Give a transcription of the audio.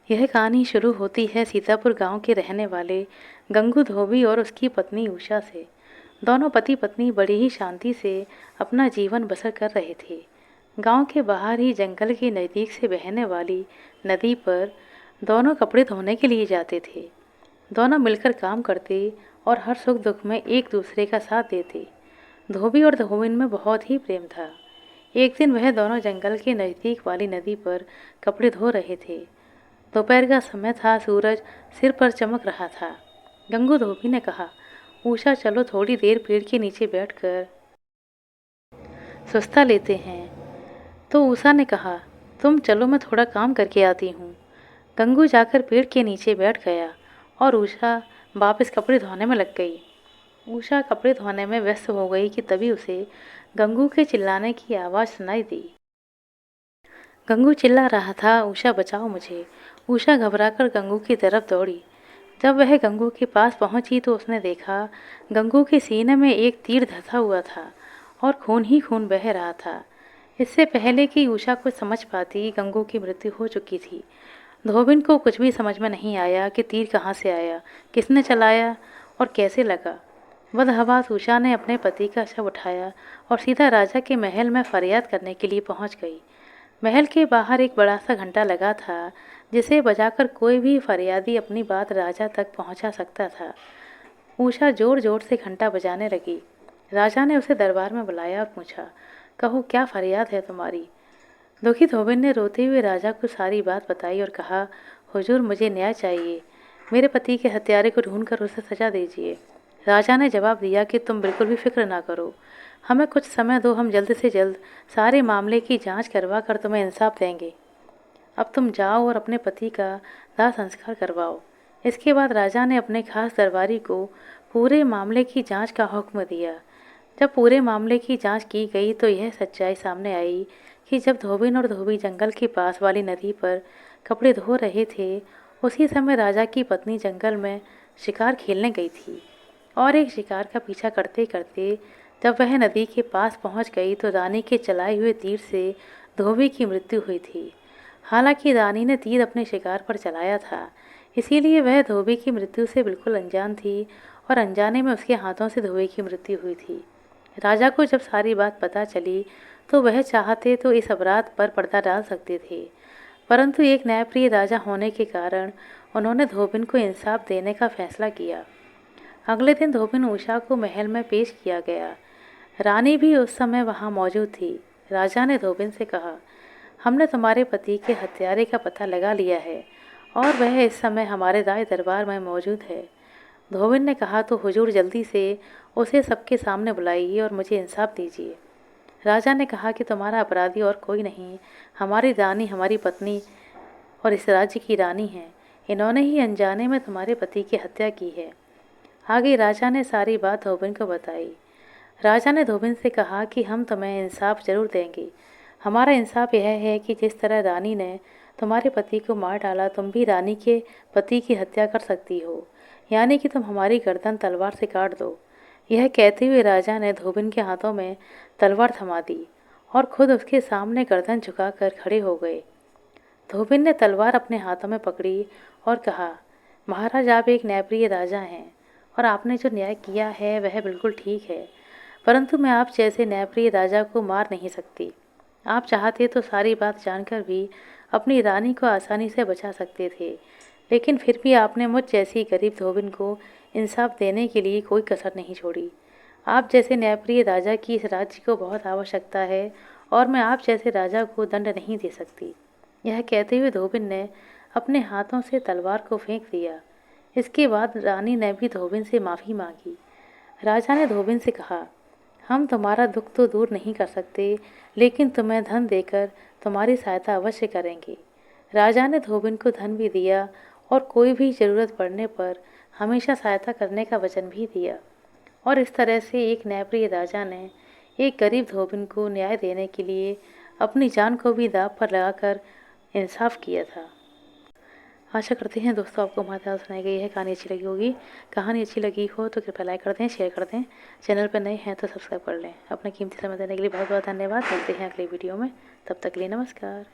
यह कहानी शुरू होती है सीतापुर गांव के रहने वाले गंगू धोबी और उसकी पत्नी उषा से। दोनों पति पत्नी बड़ी ही शांति से अपना जीवन बसर कर रहे थे। गांव के बाहर ही जंगल के नज़दीक से बहने वाली नदी पर दोनों कपड़े धोने के लिए जाते थे। दोनों मिलकर काम करते और हर सुख दुख में एक दूसरे का साथ देते। धोबी और धोबिन में बहुत ही प्रेम था। एक दिन वह दोनों जंगल के नज़दीक वाली नदी पर कपड़े धो रहे थे। दोपहर का समय था, सूरज सिर पर चमक रहा था। गंगू धोबी ने कहा, उषा चलो थोड़ी देर पेड़ के नीचे बैठकर सुस्ता लेते हैं। तो उषा ने कहा, तुम चलो मैं थोड़ा काम करके आती हूँ। गंगू जाकर पेड़ के नीचे बैठ गया और उषा वापस कपड़े धोने में लग गई। उषा कपड़े धोने में व्यस्त हो गई कि तभी उसे गंगू के चिल्लाने की आवाज़ सुनाई दी। गंगू चिल्ला रहा था, उषा बचाओ मुझे। उषा घबराकर गंगू की तरफ दौड़ी। जब वह गंगू के पास पहुंची तो उसने देखा गंगू के सीने में एक तीर धंसा हुआ था और खून ही खून बह रहा था। इससे पहले कि उषा कुछ समझ पाती, गंगू की मृत्यु हो चुकी थी। धोबिन को कुछ भी समझ में नहीं आया कि तीर कहाँ से आया, किसने चलाया और कैसे लगा। बदहवास उषा ने अपने पति का शव उठाया और सीधा राजा के महल में फरियाद करने के लिए पहुंच गई। महल के बाहर एक बड़ा सा घंटा लगा था, जिसे बजाकर कोई भी फरियादी अपनी बात राजा तक पहुंचा सकता था। उषा जोर जोर से घंटा बजाने लगी। राजा ने उसे दरबार में बुलाया और पूछा, कहो क्या फरियाद है तुम्हारी। दुखी धोबिन ने रोते हुए राजा को सारी बात बताई और कहा, हुजूर मुझे न्याय चाहिए। मेरे पति के हत्यारे को ढूंढकर उसे सजा दीजिए। राजा ने जवाब दिया कि तुम बिल्कुल भी फिक्र ना करो, हमें कुछ समय दो, हम जल्द से जल्द सारे मामले की जांच करवा कर तुम्हें इंसाफ देंगे। अब तुम जाओ और अपने पति का दाह संस्कार करवाओ। इसके बाद राजा ने अपने खास दरबारी को पूरे मामले की जांच का हुक्म दिया। जब पूरे मामले की जांच की गई तो यह सच्चाई सामने आई कि जब धोबिन और धोबी जंगल के पास वाली नदी पर कपड़े धो रहे थे, उसी समय राजा की पत्नी जंगल में शिकार खेलने गई थी और एक शिकार का पीछा करते करते जब वह नदी के पास पहुंच गई तो रानी के चलाए हुए तीर से धोबी की मृत्यु हुई थी। हालांकि रानी ने तीर अपने शिकार पर चलाया था, इसीलिए वह धोबी की मृत्यु से बिल्कुल अनजान थी और अनजाने में उसके हाथों से धोबी की मृत्यु हुई थी। राजा को जब सारी बात पता चली तो वह चाहते तो इस अपराध पर पर्दा डाल सकते थे, परंतु एक न्यायप्रिय राजा होने के कारण उन्होंने धोबिन को इंसाफ देने का फैसला किया। अगले दिन धोबिन उषा को महल में पेश किया गया। रानी भी उस समय वहां मौजूद थी। राजा ने धोबिन से कहा, हमने तुम्हारे पति के हत्यारे का पता लगा लिया है और वह इस समय हमारे राज दरबार में मौजूद है। धोबिन ने कहा, तो हुजूर जल्दी से उसे सबके सामने बुलाइए और मुझे इंसाफ दीजिए। राजा ने कहा कि तुम्हारा अपराधी और कोई नहीं, हमारी रानी, हमारी पत्नी और इस राज्य की रानी है। इन्होंने ही अनजाने में तुम्हारे पति की हत्या की है। आगे राजा ने सारी बात धोबिन को बताई। राजा ने धोबिन से कहा कि हम तुम्हें इंसाफ जरूर देंगे। हमारा इंसाफ यह है कि जिस तरह रानी ने तुम्हारे पति को मार डाला, तुम भी रानी के पति की हत्या कर सकती हो, यानी कि तुम हमारी गर्दन तलवार से काट दो। यह कहते हुए राजा ने धोबिन के हाथों में तलवार थमा दी और खुद उसके सामने गर्दन झुकाकर खड़े हो गए। धोबिन ने तलवार अपने हाथों में पकड़ी और कहा, महाराज आप एक न्यायप्रिय राजा हैं और आपने जो न्याय किया है वह बिल्कुल ठीक है, परंतु मैं आप जैसे न्यायप्रिय राजा को मार नहीं सकती। आप चाहते तो सारी बात जानकर भी अपनी रानी को आसानी से बचा सकते थे, लेकिन फिर भी आपने मुझ जैसी गरीब धोबिन को इंसाफ देने के लिए कोई कसर नहीं छोड़ी। आप जैसे न्यायप्रिय राजा की इस राज्य को बहुत आवश्यकता है और मैं आप जैसे राजा को दंड नहीं दे सकती। यह कहते हुए धोबिन ने अपने हाथों से तलवार को फेंक दिया। इसके बाद रानी ने भी धोबिन से माफ़ी मांगी। राजा ने धोबिन से कहा, हम तुम्हारा दुख तो दूर नहीं कर सकते, लेकिन तुम्हें धन देकर तुम्हारी सहायता अवश्य करेंगे। राजा ने धोबिन को धन भी दिया और कोई भी ज़रूरत पड़ने पर हमेशा सहायता करने का वचन भी दिया। और इस तरह से एक न्यायप्रिय राजा ने एक गरीब धोबिन को न्याय देने के लिए अपनी जान को भी दांव पर लगाकर इंसाफ किया था। आशा करते हैं दोस्तों आपको हमारे द्वारा सुनाई गई है कहानी अच्छी लगी होगी। कहानी अच्छी लगी हो तो कृपया लाइक कर दें, शेयर कर दें। चैनल पर नए हैं तो सब्सक्राइब कर लें। अपना कीमती समय देने के लिए बहुत बहुत धन्यवाद। मिलते हैं अगले वीडियो में, तब तक के लिए नमस्कार।